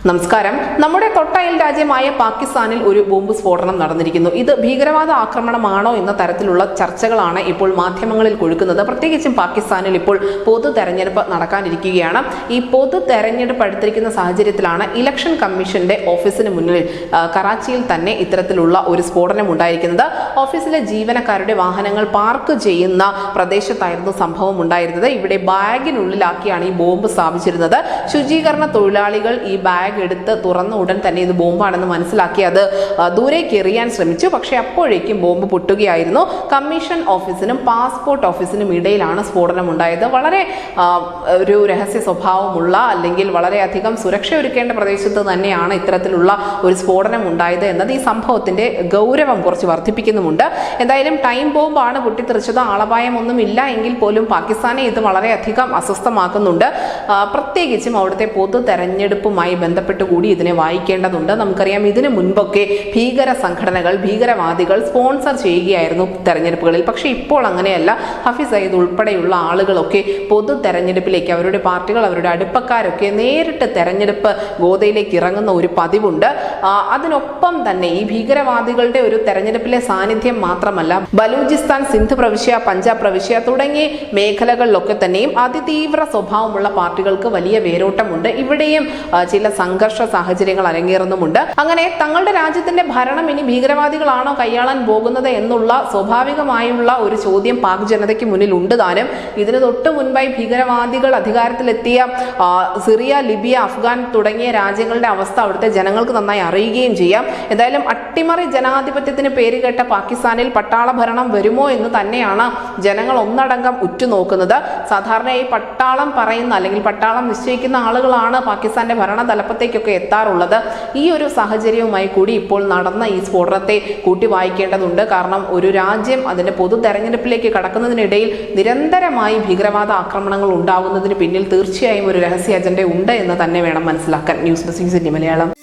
നമസ്കാരം. നമ്മുടെ തൊട്ടയൽ രാജ്യമായ പാകിസ്ഥാനിൽ ഒരു ബോംബ് സ്ഫോടനം നടന്നിരിക്കുന്നു. ഇത് ഭീകരവാദ ആക്രമണമാണോ എന്ന തരത്തിലുള്ള ചർച്ചകളാണ് ഇപ്പോൾ മാധ്യമങ്ങളിൽ കൊഴുക്കുന്നത്. പ്രത്യേകിച്ചും പാകിസ്ഥാനിൽ ഇപ്പോൾ പൊതു തെരഞ്ഞെടുപ്പ് നടക്കാനിരിക്കുകയാണ്. ഈ പൊതു തെരഞ്ഞെടുപ്പ് അടുത്തിരിക്കുന്ന സാഹചര്യത്തിലാണ് ഇലക്ഷൻ കമ്മീഷന്റെ ഓഫീസിന് മുന്നിൽ കറാച്ചിയിൽ തന്നെ ഇത്തരത്തിലുള്ള ഒരു സ്ഫോടനം ഉണ്ടായിരിക്കുന്നത്. ഓഫീസിലെ ജീവനക്കാരുടെ വാഹനങ്ങൾ പാർക്ക് ചെയ്യുന്ന പ്രദേശത്തായിരുന്നു സംഭവം ഉണ്ടായിരുന്നത്. ഇവിടെ ബാഗിനുള്ളിലാക്കിയാണ് ഈ ബോംബ് സ്ഥാപിച്ചിരുന്നത്. ശുചീകരണ തൊഴിലാളികൾ ഈ ബാഗ് എടുത്ത് തുറന്ന ഉടൻ തന്നെ ഇത് ബോംബാണെന്ന് മനസ്സിലാക്കി അത് ദൂരേക്ക് എറിയാൻ ശ്രമിച്ചു. പക്ഷെ അപ്പോഴേക്കും ബോംബ് പൊട്ടുകയായിരുന്നു. കമ്മീഷൻ ഓഫീസിനും പാസ്പോർട്ട് ഓഫീസിനും ഇടയിലാണ് സ്ഫോടനം ഉണ്ടായത്. വളരെ ഒരു രഹസ്യ സ്വഭാവമുള്ള അല്ലെങ്കിൽ വളരെയധികം സുരക്ഷ ഒരുക്കേണ്ട പ്രദേശത്ത് തന്നെയാണ് ഇത്തരത്തിലുള്ള ഒരു സ്ഫോടനം ഉണ്ടായത് എന്നത് ഈ സംഭവത്തിന്റെ ഗൗരവം കുറച്ച് വർദ്ധിപ്പിക്കുന്നുമുണ്ട്. എന്തായാലും ടൈം ബോംബാണ് പൊട്ടിത്തെറിച്ചത്. ആളപായമൊന്നും ഇല്ല എങ്കിൽ പോലും പാകിസ്ഥാനെ ഇത് വളരെയധികം അസ്വസ്ഥമാക്കുന്നുണ്ട്. പ്രത്യേകിച്ചും അവിടുത്തെ പൊതു തെരഞ്ഞെടുപ്പുമായി ബന്ധപ്പെട്ട് കൂടി ഇതിനെ വായിക്കേണ്ടതുണ്ട്. നമുക്കറിയാം, ഇതിനു മുൻപൊക്കെ ഭീകര സംഘടനകൾ, ഭീകരവാദികൾ സ്പോൺസർ ചെയ്യുകയായിരുന്നു തെരഞ്ഞെടുപ്പുകളിൽ. പക്ഷേ ഇപ്പോൾ അങ്ങനെയല്ല. ഹഫീസ് സയ്യിദ് ഉൾപ്പെടെയുള്ള ആളുകളൊക്കെ പൊതു തെരഞ്ഞെടുപ്പിലേക്ക്, അവരുടെ പാർട്ടികൾ, അവരുടെ അടുപ്പക്കാരൊക്കെ നേരിട്ട് തെരഞ്ഞെടുപ്പ് ഗോതയിലേക്ക് ഇറങ്ങുന്ന ഒരു പതിവുണ്ട്. അതിനൊപ്പം തന്നെ ഈ ഭീകരവാദികളുടെ ഒരു തെരഞ്ഞെടുപ്പിലെ സാന്നിധ്യം മാത്രമല്ല, ബലൂചിസ്ഥാൻ, സിന്ധ് പ്രവിശ്യ, പഞ്ചാബ് പ്രവിശ്യ തുടങ്ങിയ മേഖലകളിലൊക്കെ തന്നെയും അതിതീവ്ര സ്വഭാവമുള്ള പാർട്ടികൾക്ക് വലിയ വേരോട്ടമുണ്ട്. ഇവിടെയും ചില സംഘർഷ സാഹചര്യങ്ങൾ അരങ്ങേറുന്നുമുണ്ട്. അങ്ങനെ തങ്ങളുടെ രാജ്യത്തിന്റെ ഭരണം ഇനി ഭീകരവാദികളാണോ കൈയാളാൻ പോകുന്നത് എന്നുള്ള സ്വാഭാവികമായുള്ള ഒരു ചോദ്യം പാക് ജനതയ്ക്ക് മുന്നിൽ ഉണ്ട് താനും. ഇതിന് തൊട്ട് മുൻപായി ഭീകരവാദികൾ അധികാരത്തിലെത്തിയ സിറിയ, ലിബിയ, അഫ്ഗാൻ തുടങ്ങിയ രാജ്യങ്ങളുടെ അവസ്ഥ അവിടുത്തെ ജനങ്ങൾക്ക് നന്നായി അറിയുകയും ചെയ്യാം. എന്തായാലും അട്ടിമറി ജനാധിപത്യത്തിന് പേരുകേട്ട പാകിസ്ഥാനിൽ പട്ടാള ഭരണം വരുമോ എന്ന് തന്നെയാണ് ജനങ്ങൾ ഒന്നടങ്കം ഉറ്റുനോക്കുന്നത്. സാധാരണയായി പട്ടാളം പറയുന്ന അല്ലെങ്കിൽ പട്ടാളം നിശ്ചയിക്കുന്ന ആളുകളാണ് പാകിസ്ഥാന്റെ ഭരണ തലപ്പത്തേക്കൊക്കെ എത്താറുള്ളത്. ഈ ഒരു സാഹചര്യവുമായി കൂടി ഇപ്പോൾ നടന്ന ഈ സ്ഫോടനത്തെ കൂട്ടി വായിക്കേണ്ടതുണ്ട്. കാരണം ഒരു രാജ്യം അതിന്റെ പൊതു തെരഞ്ഞെടുപ്പിലേക്ക് കടക്കുന്നതിനിടയിൽ നിരന്തരമായി ഭീകരവാദ ആക്രമണങ്ങൾ ഉണ്ടാകുന്നതിന് പിന്നിൽ തീർച്ചയായും ഒരു രഹസ്യ അജണ്ട ഉണ്ട് എന്ന് തന്നെ വേണം മനസ്സിലാക്കാൻ. News desk Malayalam.